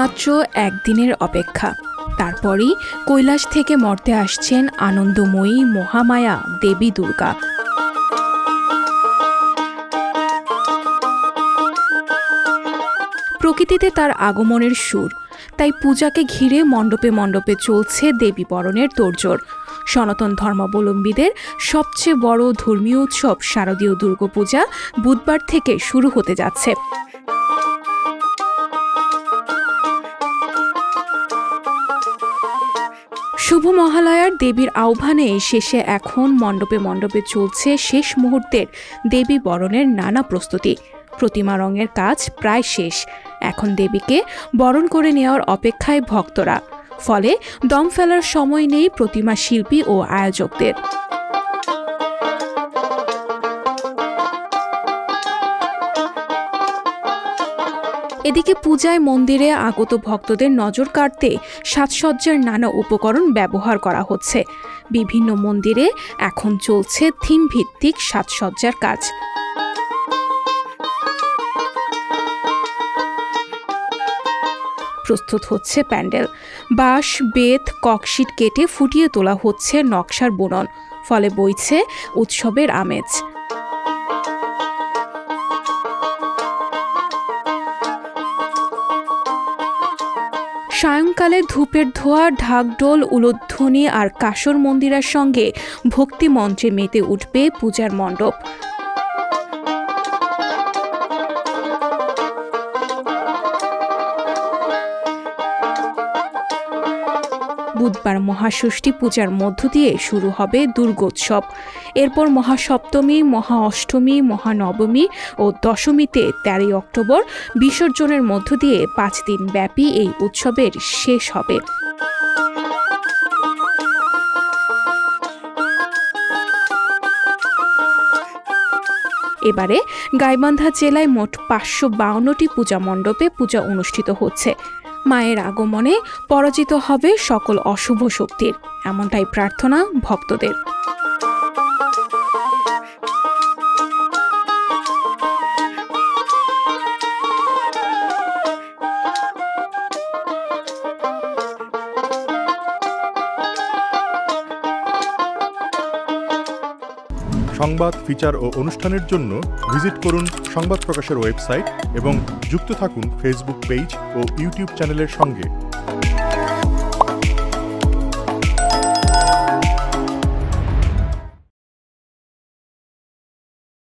মাত্র একদিনের অপেক্ষা, তারপরই কৈলাস থেকে মর্তে আসছেন আনন্দময়ী মহামায়া দেবী দুর্গা। প্রকৃতিতে তার আগমনের সুর, তাই পূজাকে ঘিরে মণ্ডপে মণ্ডপে চলছে দেবী বরণের তোড়জোড়। সনাতন ধর্মাবলম্বীদের সবচেয়ে বড় ধর্মীয় উৎসব শারদীয় দুর্গাপূজা বুধবার থেকে শুরু হতে যাচ্ছে। শুভ মহালয়ার দেবীর আহ্বানে শেষে এখন মণ্ডপে মণ্ডপে চলছে শেষ মুহূর্তের দেবী বরণের নানা প্রস্তুতি। প্রতিমা রঙের কাজ প্রায় শেষ, এখন দেবীকে বরণ করে নেওয়ার অপেক্ষায় ভক্তরা। ফলে দম ফেলার সময় নেই প্রতিমা শিল্পী ও আয়োজকদের। এদিকে পূজায় মন্দিরে আগত ভক্তদের নজর কাড়তে সাজসজ্জার নানা উপকরণ ব্যবহার করা হচ্ছে। বিভিন্ন মন্দিরে এখন চলছে থিম ভিত্তিক সাজসজ্জার কাজ। প্রস্তুত হচ্ছে প্যান্ডেল, বাঁশ, বেত, ককশিট কেটে ফুটিয়ে তোলা হচ্ছে নকশার বুনন। ফলে বইছে উৎসবের আমেজ। সায়ংকালে ধূপের ধোঁয়া, ঢাকঢোল, উলুধ্বনি আর কাসর মন্দিরের সঙ্গে ভক্তি মন্ত্রে মেতে উঠবে পূজার মণ্ডপ। বুধবার মহাষষ্ঠী পূজার মধ্য দিয়ে শুরু হবে দুর্গোৎসব। এরপর মহাসপ্তমী, মহা অষ্টমী, মহানবমী ও দশমীতে 13 অক্টোবর বিসর্জনের মধ্য দিয়ে 5 দিন ব্যাপী এই উৎসবের শেষ হবে। এবারে গাইবান্ধা জেলায় মোট 552টি পূজা মণ্ডপে পূজা অনুষ্ঠিত হচ্ছে। মায়ের আগমনে পরাজিত হবে সকল অশুভ শক্তির, এমনটাই প্রার্থনা ভক্তদের। সংবাদ, ফিচার ও অনুষ্ঠানের জন্য ভিজিট করুন সংবাদ প্রকাশের ওয়েবসাইট এবং যুক্ত থাকুন ফেসবুক পেজ ও ইউটিউব চ্যানেলের সঙ্গে।